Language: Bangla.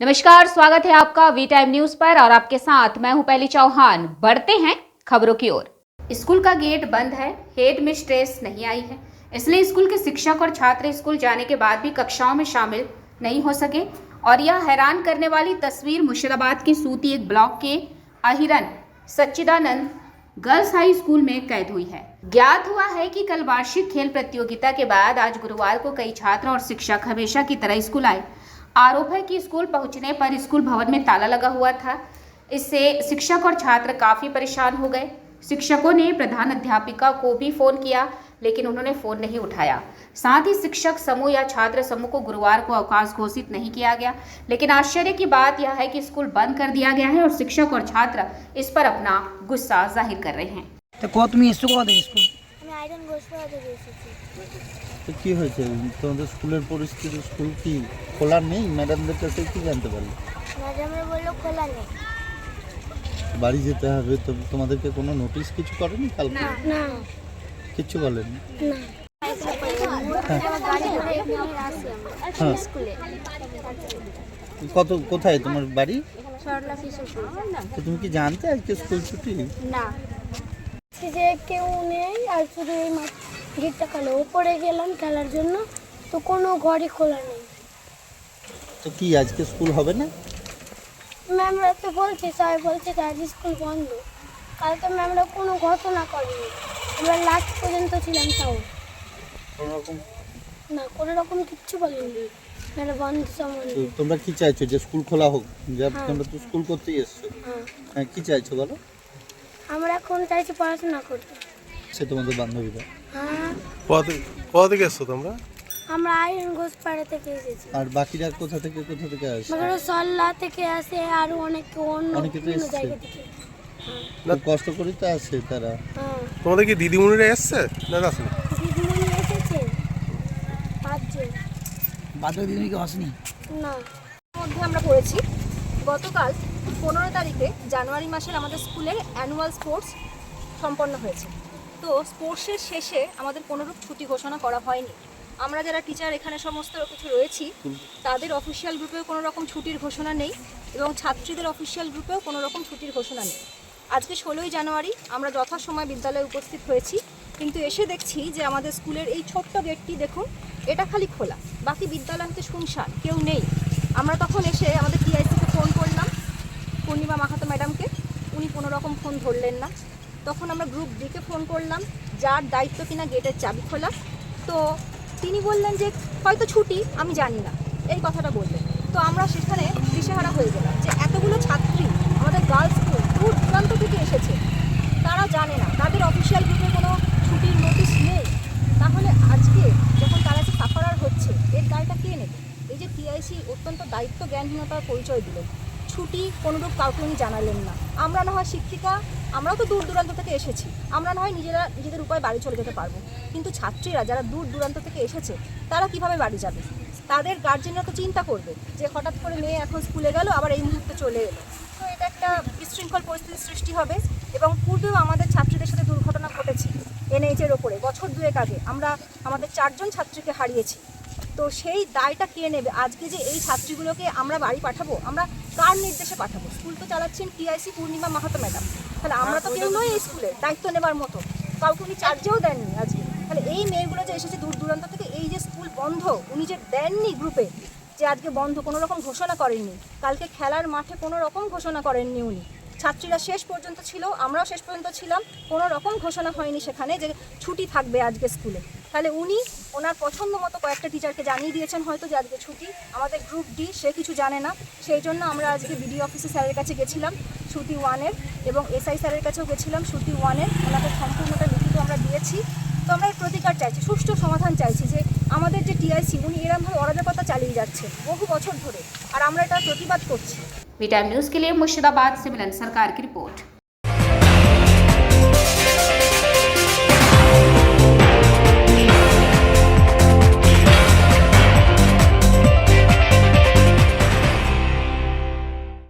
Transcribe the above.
नमस्कार, स्वागत है आपका वी टाइम न्यूज पर और आपके साथ मैं हूं पहली चौहान। बढ़ते हैं खबरों की ओर। स्कूल का गेट बंद है, हेड मिस्ट्रेस नहीं आई है, इसलिए स्कूल के शिक्षक और छात्र स्कूल जाने के बाद भी कक्षाओं में शामिल नहीं हो सके। और यह हैरान करने वाली तस्वीर मुर्शिदाबाद के सूती एक ब्लॉक के अहिरन सच्चिदानंद गर्ल्स हाई स्कूल में कैद हुई है। ज्ञात हुआ है कि कल वार्षिक खेल प्रतियोगिता के बाद आज गुरुवार को कई छात्र और शिक्षक हमेशा की तरह स्कूल आए। आरोप है कि स्कूल पहुंचने पर स्कूल भवन में ताला लगा हुआ था। इससे शिक्षक और छात्र काफी परेशान हो गए। शिक्षकों ने प्रधान अध्यापिका को भी फोन किया, लेकिन उन्होंने फोन नहीं उठाया। साथ ही शिक्षक समूह या छात्र समूह को गुरुवार को अवकाश घोषित नहीं किया गया। लेकिन आश्चर्य की बात यह है कि स्कूल बंद कर दिया गया है और शिक्षक और छात्र इस पर अपना गुस्सा जाहिर कर रहे हैं। তো কত তুমি এসছো কোথা থেকে স্কুল? আমি আইরন গোসবা থেকে এসেছি। তো কি হয়েছে তোমাদের স্কুলের পরিস্থিতি? স্কুল কি খোলা নেই? ম্যাডামদের কাছে কি জানতে পারলে? ম্যাডামে বললো খোলা নেই। বাড়ি যেতে হবে তো তোমাদেরকে কোনো নোটিশ কিছু করেনি কালকে? না কিছু বলেনি? না গাড়ি করে এখানে আসি আমরা স্কুলে। কোথায় তোমার বাড়ি? সরলা কিশোরপুর। তো তুমি কি জানতে আজকে স্কুল ছুটি? না যে কেউ নেই, আর শুধু এই গেটটা খোলা। উপরে গেলাম খেলার জন্য, তো কোনো ঘরই খোলা নেই। তো কি আজকে স্কুল হবে না? ম্যামরা তো বলছে, স্যার বলছে আজ স্কুল বন্ধ। কালকে ম্যামরা কোনো ঘটনা করেনি, আমরা লাস্ট পর্যন্ত ছিলাম তাও কোনোরকম না, কোনো রকম কিচ্ছু বলেনি ম্যাডাম বন্ধ সম্বন্ধে। তো তোমরা কি চাইছো যে স্কুল খোলা হোক? হ্যাঁ। তোমরা তো স্কুল করতেই এসছো। হ্যাঁ, কি চাইছো বলো? আমরা এখন চাইছি পড়াশোনা করতে। সে তোমাদের বান্ধবীরা? হ্যাঁ, কোথা থেকে এসছো তোমরা? আমরা আইরন গোসপাড়া থেকে এসেছি। আর বাকিরা কোথা থেকে আসে? মগর সল্লা থেকে আসে, আর অনেকে অন্য অনেকে তো বিভিন্ন এসছে। জায়গা থেকে। খুব কষ্ট করে তো আসে তারা। হ্যাঁ, তোমাদের কি দিদিমণিরা এসছে না আসেনি? দিদিমণি এসেছে 5 জন। বাদ দিদি কি আসেনি? না মধ্যে আমরা পড়েছি। গতকাল 15 তারিখে জানুয়ারি মাসের আমাদের স্কুলের অ্যানুয়াল স্পোর্টস সম্পন্ন হয়েছে। তো স্পোর্টসের শেষে আমাদের কোনোরূপ ছুটি ঘোষণা করা হয়নি। আমরা যারা টিচার এখানে সমস্ত কিছু রয়েছি, তাদের অফিসিয়াল গ্রুপেও কোনো রকম ছুটির ঘোষণা নেই এবং ছাত্রীদের অফিসিয়াল গ্রুপেও কোনো রকম ছুটির ঘোষণা নেই। আজকে 16ই জানুয়ারি আমরা যথাসময় বিদ্যালয়ে উপস্থিত হয়েছি, কিন্তু এসে দেখছি যে আমাদের স্কুলের এই ছোট্ট গেটটি দেখুন, এটা খালি খোলা, বাকি বিদ্যালয় হতে শুনশান, কেউ নেই। আমরা তখন এসে আমাদের টিআইসিকে ফোন করলাম, পূর্ণিমা মাহাতো ম্যাডামকে, উনি কোনো রকম ফোন ধরলেন না। তখন আমরা গ্রুপ ডিকে ফোন করলাম, যার দায়িত্ব কিনা গেটের চাবি খোলা। তো তিনি বললেন যে হয়তো ছুটি, আমি জানি না, এই কথাটা বললেন। তো আমরা সেখানে দিশেহারা হয়ে গেলাম যে এতগুলো ছাত্রী আমাদের গার্লস স্কুল দূর দূরান্ত থেকে এসেছে, তারা জানে না, তাদের অফিসিয়াল গ্রুপে কোনো ছুটির নোটিশ নেই। তাহলে আজকে যখন তারা যে সাফারার হচ্ছে, এর দায়টা কে নেবে? এই যে টিআইসি অত্যন্ত দায়িত্ব জ্ঞানহীনতার পরিচয় দিলেন, ছুটি কোনোরূপ কাউকে উনি জানালেন না। আমরা না হয় শিক্ষিকা, আমরাও তো দূর দূরান্ত থেকে এসেছি, আমরা না হয় নিজেদের উপায় বাড়ি চলে যেতে পারবো, কিন্তু ছাত্রীরা যারা দূর দূরান্ত থেকে এসেছে তারা কিভাবে বাড়ি যাবে? তাদের গার্জেনরা তো চিন্তা করবে যে হঠাৎ করে মেয়ে এখন স্কুলে গেল, আবার এই মুহূর্তে চলে এলো। তো এটা একটা বিশৃঙ্খল পরিস্থিতির সৃষ্টি হবে। এবং পূর্বেও আমাদের ছাত্রীদের সাথে দুর্ঘটনা ঘটেছে এনএইচের ওপরে। বছর 2 আগে আমরা আমাদের 4 জন ছাত্রীকে হারিয়েছি। তো সেই দায়টা কে নেবে? আজকে যে এই ছাত্রীগুলোকে আমরা বাড়ি পাঠাবো, আমরা কার নির্দেশে পাঠাবো? স্কুল তো চালাচ্ছেন টিআইসি পূর্ণিমা মাহাতো ম্যাডাম, তাহলে আমরা তো কেউ নই এই স্কুলের দায়িত্ব নেবার মতো, কাউকে উনি চার্জেও দেননি আজকে। তাহলে এই মেয়েগুলো যে এসেছে দূর দূরান্ত থেকে, এই যে স্কুল বন্ধ উনি যে দেননি গ্রুপে, যে আজকে বন্ধ কোনো রকম ঘোষণা করেননি, কালকে খেলার মাঠে কোনো রকম ঘোষণা করেননি উনি, ছাত্রীরা শেষ পর্যন্ত ছিল, আমরাও শেষ পর্যন্ত ছিলাম, কোনো রকম ঘোষণা হয়নি সেখানে যে ছুটি থাকবে আজকে স্কুলে। তাহলে উনি ওনার পছন্দ মতো কয়েকটা টিচারকে জানিয়ে দিয়েছেন হয়তো যে আজকে ছুটি। আমাদের গ্রুপ ডি সে কিছু জানে না, সেই জন্য আমরা আজকে বিডিও অফিসে স্যারের কাছে গেছিলাম ছুটি 1-এর, এবং এসআই স্যারের কাছেও গেছিলাম ছুটি 1-এর, ওনাকে সম্পূর্ণটা লিখিত আমরা দিয়েছি। তো আমরা এর প্রতিকার চাইছি, সুষ্ঠু সমাধান চাইছি যে আমাদের যে টিআইসি উনি এরমভাবে অরাজকতা চালিয়ে যাচ্ছে বহু বছর ধরে, আর আমরা এটা প্রতিবাদ করছি। वी टाइम न्यूज के लिए मुर्शिदाबाद से मिलन सरकार की रिपोर्ट।